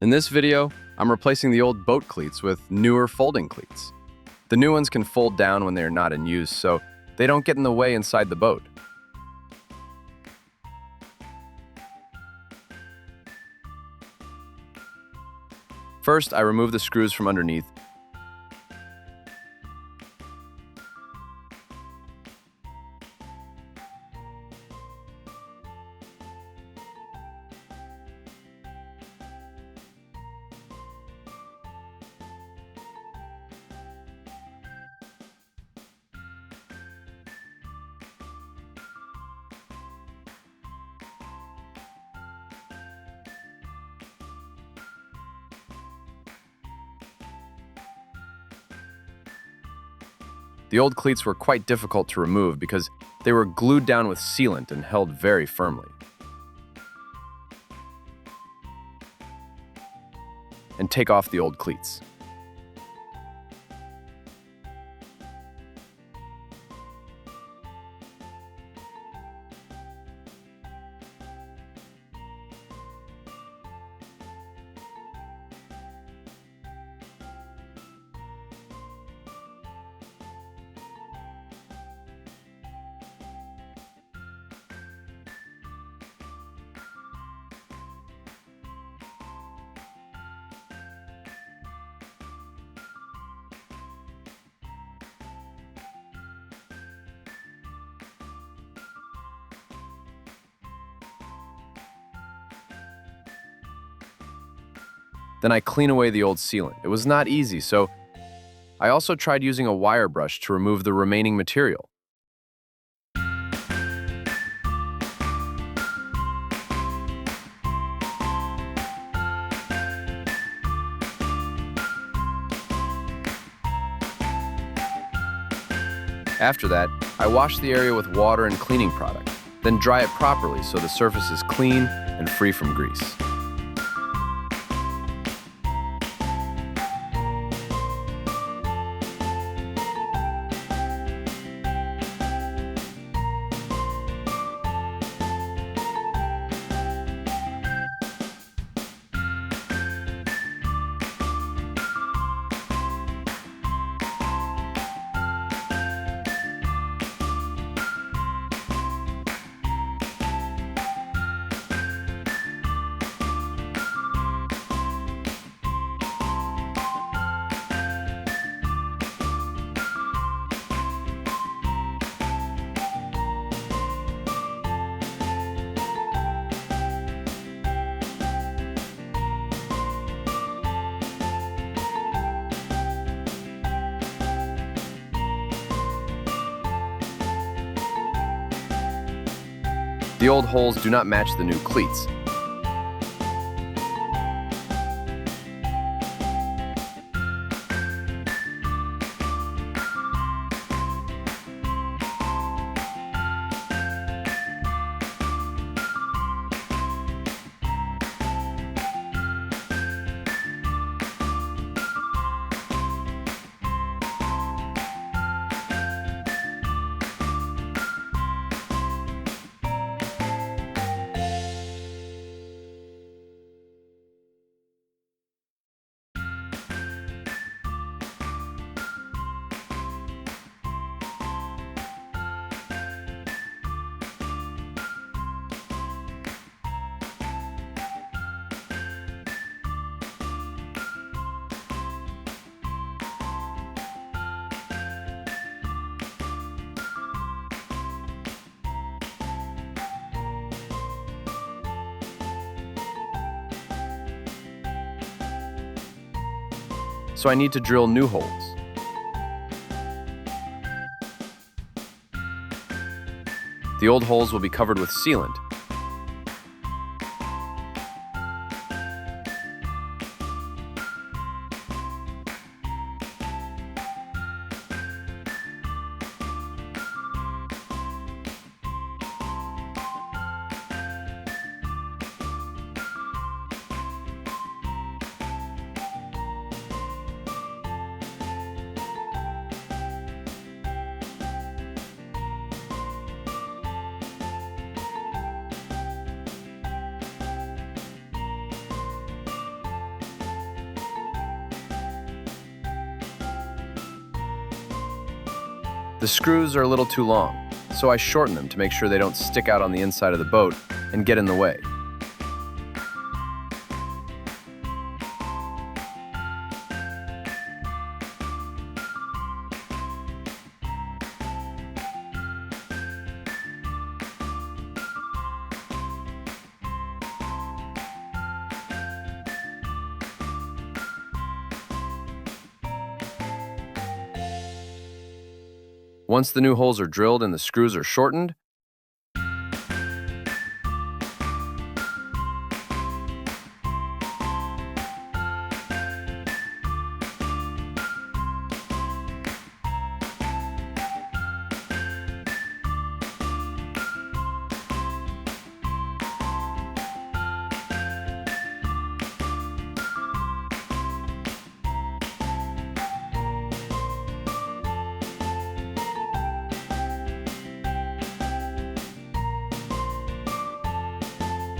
In this video, I'm replacing the old boat cleats with newer folding cleats. The new ones can fold down when they are not in use, so they don't get in the way inside the boat. First, I remove the screws from underneath. The old cleats were quite difficult to remove because they were glued down with sealant and held very firmly. And take off the old cleats. Then I clean away the old sealant. It was not easy, so I also tried using a wire brush to remove the remaining material. After that, I wash the area with water and cleaning product, then dry it properly so the surface is clean and free from grease. The old holes do not match the new cleats. So I need to drill new holes. The old holes will be covered with sealant. The screws are a little too long, so I shorten them to make sure they don't stick out on the inside of the boat and get in the way. Once the new holes are drilled and the screws are shortened,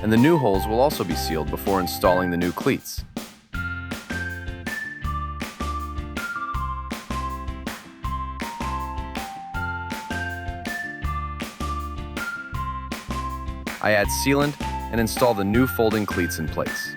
and the new holes will also be sealed before installing the new cleats. I add sealant and install the new folding cleats in place.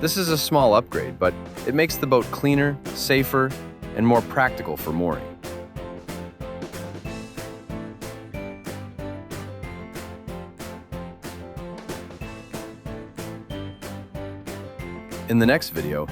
This is a small upgrade, but it makes the boat cleaner, safer, and more practical for mooring. In the next video,